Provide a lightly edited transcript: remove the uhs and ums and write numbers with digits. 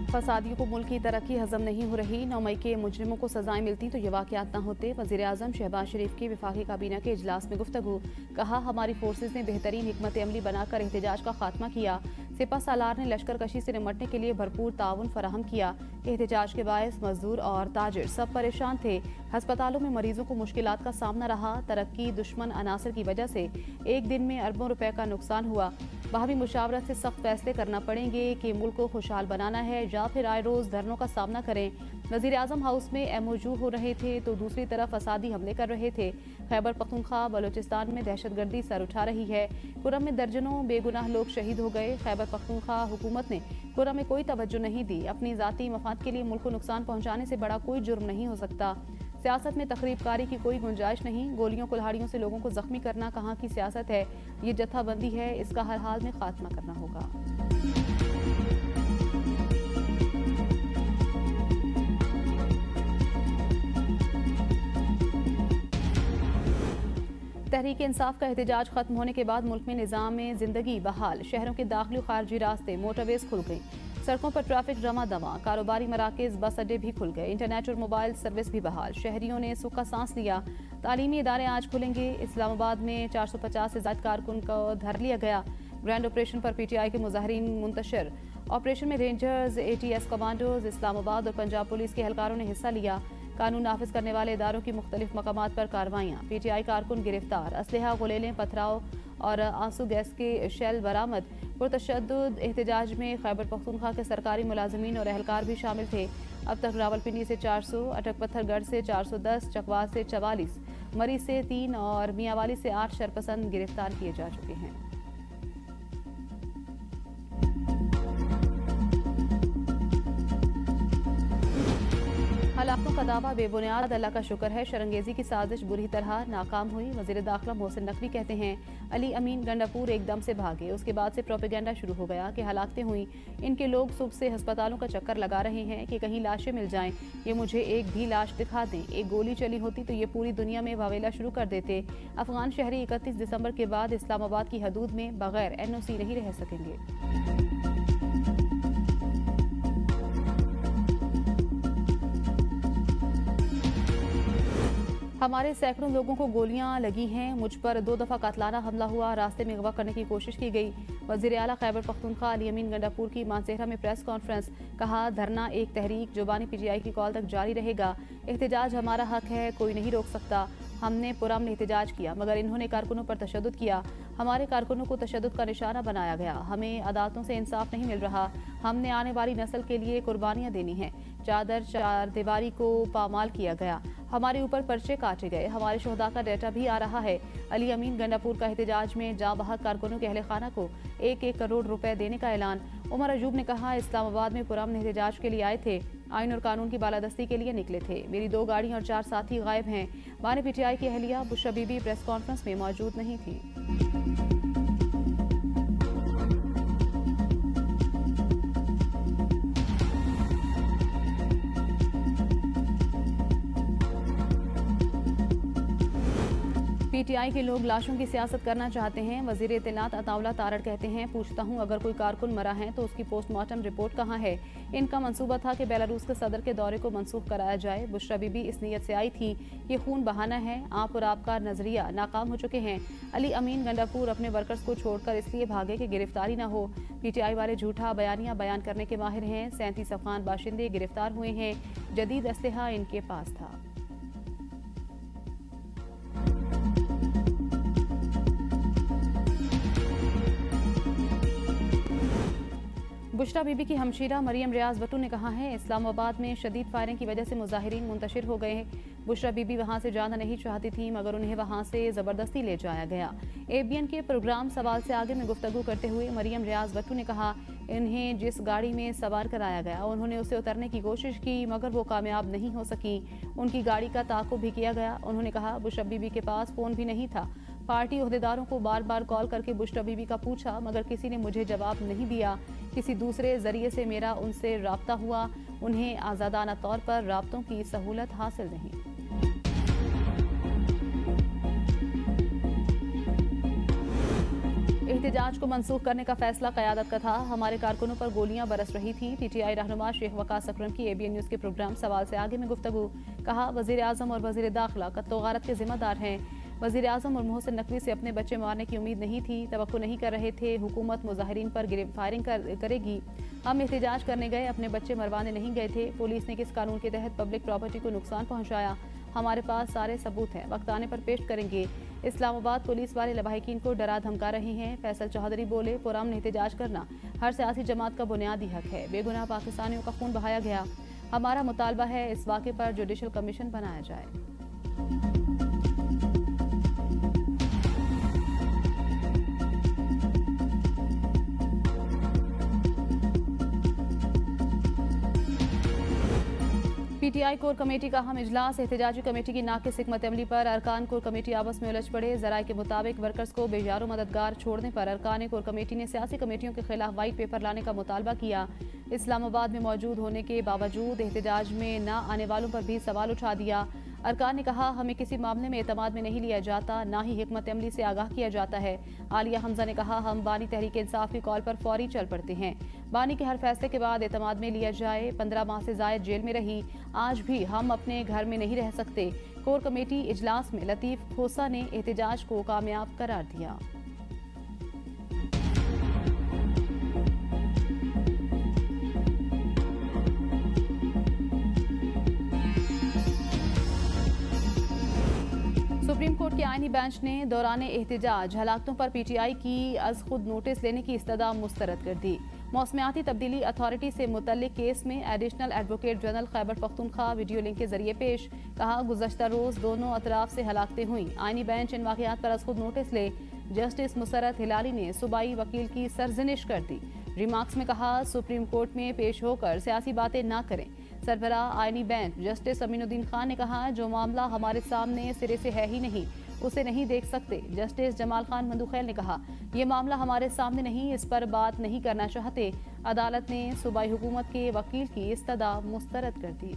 फसादियों को मुल्क की तरक्की हजम नहीं हो रही। 9 मई के मुजरिमों को सजाएं मिलती तो ये वाक़यात न होते। वज़ीर आज़म शहबाज शरीफ की वफाकी काबीना के इजलास में गुफ्तगू। कहा, हमारी फोर्सेज ने बेहतरीन हिकमत अमली बनाकर एहतजाज का खात्मा किया। सिपा सालार ने लश्कर कशी से निमटने के लिए भरपूर ताउन फराहम किया। एहतजाज के बायस मजदूर और ताजिर सब परेशान थे। हस्पतालों में मरीजों को मुश्किलात का सामना रहा। तरक्की दुश्मन अनासर की वजह से एक दिन में अरबों रुपए का नुकसान हुआ। बाहमी मुशावरत से सख्त फैसले करना पड़ेंगे कि मुल्क को खुशहाल बनाना है या फिर आए रोज धरनों का सामना करें। वज़ीर आज़म हाउस में MOU हो रहे थे तो दूसरी तरफ फसादी हमले कर रहे थे। खैबर पख्तूनख्वा बलूचिस्तान में दहशतगर्दी सर उठा रही है। कुरम में दर्जनों बेगुनाह लोग शहीद हो गए। खैबर पख्तूनख्वा हुकूमत ने कुरम में कोई तवज्जो नहीं दी। अपनी जाती मफाद के लिए मुल्क को नुकसान पहुंचाने से बड़ा कोई जुर्म नहीं हो सकता। सियासत में तकरीबकारी की कोई गुंजाइश नहीं। गोलियों कुल्हाड़ियों से लोगों को जख्मी करना कहाँ की सियासत है। ये जत्थाबंदी है, इसका हर हाल में खात्मा करना होगा। तहरीक इंसाफ का एहतजाज खत्म होने के बाद मुल्क में निज़ाम में जिंदगी बहाल। शहरों के दाखिली खारजी रास्ते मोटरवेज खुल गई। सड़कों पर ट्रैफिक रमा दमा। कारोबारी मराकज बस अड्डे भी खुल गए। इंटरनेट और मोबाइल सर्विस भी बहाल। शहरियों ने सुख का सांस लिया। तालीमी इदारे आज खुलेंगे। इस्लामाबाद में 450 से ज्यादा कारकुन को धर लिया गया। ग्रैंड ऑपरेशन पर PTI के मुजाहरीन मुंतशिर। ऑपरेशन में रेंजर्स, ATS कमांडोज, इस्लामाबाद और पंजाब पुलिस के एहलकारों ने हिस्सा लिया। कानून नाफिज करने वाले इदारों की मुख्तलिफ मकामात पर कार्रवाइयाँ। PTI कारकुन गिरफ्तार। असलहा, गुलेलें, पथराव और आंसू गैस के शेल बरामद। पुरतशद्दुद एहतजाज में खैबर पख्तूनख्वा के सरकारी मुलाजमीन और एहलकार भी शामिल थे। अब तक रावलपिंडी से 400, अटक पत्थरगढ़ से 410, चकवात से 44, मरी से 3 और मियांवाली से 8 शरपसंद गिरफ्तार किए जा चुके हैं। हलाकों का दावा बेबुनियाद। अल्लाह का शुक्र है शरंगेजी की साजिश बुरी तरह नाकाम हुई। वजीर दाखिला मोहसिन नकवी कहते हैं, अली अमीन गंडापुर एकदम से भागे। उसके बाद से प्रोपेगेंडा शुरू हो गया कि हलाकतें हुई। इनके लोग सुबह से अस्पतालों का चक्कर लगा रहे हैं कि कहीं लाशें मिल जाएं। ये मुझे एक भी लाश दिखा दें। एक गोली चली होती तो ये पूरी दुनिया में वावेला शुरू कर देते। अफगान शहरी 31 दिसंबर के बाद इस्लामाबाद की हदूद में बगैर NOC नहीं रह सकेंगे। हमारे सैकड़ों लोगों को गोलियां लगी हैं। मुझ पर 2 दफा कातलाना हमला हुआ। रास्ते में अगवा करने की कोशिश की गई। वज़ीर आला खैबर पख्तूनख्वा अली अमीन गंडापुर की मानसेहरा में प्रेस कॉन्फ्रेंस। कहा, धरना एक तहरीक जुबानी PTI की कॉल तक जारी रहेगा। एहतजाज हमारा हक है, कोई नहीं रोक सकता। हमने पुरअमन एहतजाज किया मगर इन्होंने कारकुनों पर तशद्दुद किया। हमारे कारकुनों को तशद्दुद का निशाना बनाया गया। हमें अदालतों से इंसाफ नहीं मिल रहा। हमने आने वाली नस्ल के लिए कुर्बानियां देनी हैं। चादर चार दीवारी को पामाल किया गया। हमारे ऊपर पर्चे काटे गए। हमारे शोहदा का डेटा भी आ रहा है। अली अमीन गंडापुर का एहतजाज में जाँ बहक कारकुनों के अहले खाना को 1-1 करोड़ रुपए देने का ऐलान। उमर अयूब ने कहा, इस्लामाबाद में पुरअमन एहतजाज के लिए आए थे। आइन और कानून की बालादस्ती के लिए निकले थे। मेरी 2 गाड़ियां और 4 साथी गायब हैं। बानी PTI की अहलिया बुशरा बीबी प्रेस कॉन्फ्रेंस में मौजूद नहीं थी। PTI के लोग लाशों की सियासत करना चाहते हैं। वजीर इत्तलात अताउल्लाह तारड़ कहते हैं, पूछता हूं अगर कोई कारकुन मरा है तो उसकी पोस्टमार्टम रिपोर्ट कहां है। इनका मंसूबा था कि बेलारूस के सदर के दौरे को मनसूख कराया जाए। बुशरा बीबी इस नीयत से आई थी। ये खून बहाना है। आप और आपका नजरिया नाकाम हो चुके हैं। अली अमीन गंडापुर अपने वर्कर्स को छोड़कर इसलिए भागे कि गिरफ्तारी न हो। PTI वाले झूठा बयानिया बयान करने के माहिर हैं। 37 अफगान बाशिंदे गिरफ्तार हुए हैं। जदीद असलहा इनके पास था। बुशरा बीबी की हमशीरा मरियम रियाज भट्टू ने कहा है, इस्लामाबाद में शदीद फायरिंग की वजह से मुजाहिरीन मुंतशिर हो गए। बुशरा बीबी वहां से जाना नहीं चाहती थी मगर उन्हें वहां से जबरदस्ती ले जाया गया। ABN के प्रोग्राम सवाल से आगे में गुफ्तगू करते हुए मरियम रियाज भट्टू ने कहा, इन्हें जिस गाड़ी में सवार कराया गया उन्होंने उसे उतरने की कोशिश की मगर वो कामयाब नहीं हो सकी। उनकी गाड़ी का ताक़ुब भी किया गया। उन्होंने कहा, बुशरा बीबी के पास फ़ोन भी नहीं था। पार्टी ओहदेदारों को बार बार कॉल करके बुशरा बीबी का पूछा मगर किसी ने मुझे जवाब नहीं दिया। किसी दूसरे जरिए से मेरा उनसे राब्ता हुआ। उन्हें आज़ादाना तौर पर राब्तों की सहूलत हासिल नहीं। एहतजाज को मंसूख करने का फैसला क़यादत का था। हमारे कारकुनों पर गोलियां बरस रही थी। पीटीआई रहनुमा शेख वकास अकरम की एबीएन न्यूज़ के प्रोग्राम सवाल से आगे में गुफ्तगू। कहा, वज़ीर आज़म और वज़ीर दाखिला कत्ल गारत के जिम्मेदार हैं। वज़ीर आज़म और मोहसिन नकवी से अपने बच्चे मारने की उम्मीद नहीं थी, तवक्को नहीं कर रहे थे। हुकूमत मुजाहिरीन पर फायरिंग करेगी। हम एहतजाज करने गए, अपने बच्चे मरवाने नहीं गए थे। पुलिस ने किस कानून के तहत पब्लिक प्रॉपर्टी को नुकसान पहुंचाया? हमारे पास सारे सबूत हैं, वक्त आने पर पेश करेंगे। इस्लामाबाद पुलिस वाले लवाहिकीन को डरा धमका रहे हैं। फैसल चौधरी बोले, पुरअमन एहतजाज करना हर सियासी जमात का बुनियादी हक है। बेगुनाह पाकिस्तानियों का खून बहाया गया। हमारा मुतालबा है इस वाक़े पर जुडिशल कमीशन बनाया जाए। पीटीआई कोर कमेटी का अहम इजलास। एहतजाजी कमेटी की नाकिस हिकमत अमली पर अरकान कोर कमेटी आपस में उलझ पड़े। जराये के मुताबिक वर्कर्स को बेजारो मददगार छोड़ने पर अरकान कोर कमेटी ने सियासी कमेटियों के खिलाफ वाइट पेपर लाने का मुतालबा किया। इस्लामाबाद में मौजूद होने के बावजूद एहतजाज में न आने वालों पर भी सवाल उठा दिया। अरकान ने कहा, हमें किसी मामले में एतमाद में नहीं लिया जाता, ना ही हिकमत अमली से आगाह किया जाता है। आलिया हमजा ने कहा, हम बानी तहरीक इंसाफ की कॉल पर फौरी चल पड़ते हैं। बानी के हर फैसले के बाद एतमाद में लिया जाए। 15 माह से जायद जेल में रही, आज भी हम अपने घर में नहीं रह सकते। कोर कमेटी इजलास में लतीफ खोसा ने एहतजाज को कामयाब करार दिया। सुप्रीम कोर्ट के आईनी बेंच ने दौरान एहतजाज हलाकतों पर पीटीआई की अज खुद नोटिस लेने की इस्तदा मुस्तरद कर दी। मौसमियाती तब्दीली अथॉरिटी से मुतल्लिक केस में additional advocate general Khyber Pakhtunkhwa video link के जरिए पेश। कहा, गुज़श्ता रोज दोनों अतराफ से हलाकतें हुई। आईनी बेंच इन वाक़यात पर अज खुद नोटिस ले। जस्टिस मुसरत हिलाली ने सूबाई वकील की सरजनिश कर दी। रिमार्क्स में कहा, सुप्रीम कोर्ट में पेश होकर सियासी बातें ना करें। सरबराह आईनी बेंच जस्टिस अमीनुद्दीन खान ने कहा, जो मामला हमारे सामने सिरे से है ही नहीं, उसे नहीं देख सकते। जस्टिस जमाल खान मंदुखैल ने कहा, यह मामला हमारे सामने नहीं, इस पर बात नहीं करना चाहते। अदालत ने सूबाई हुकूमत के वकील की इस्तदा मुस्तरद कर दी।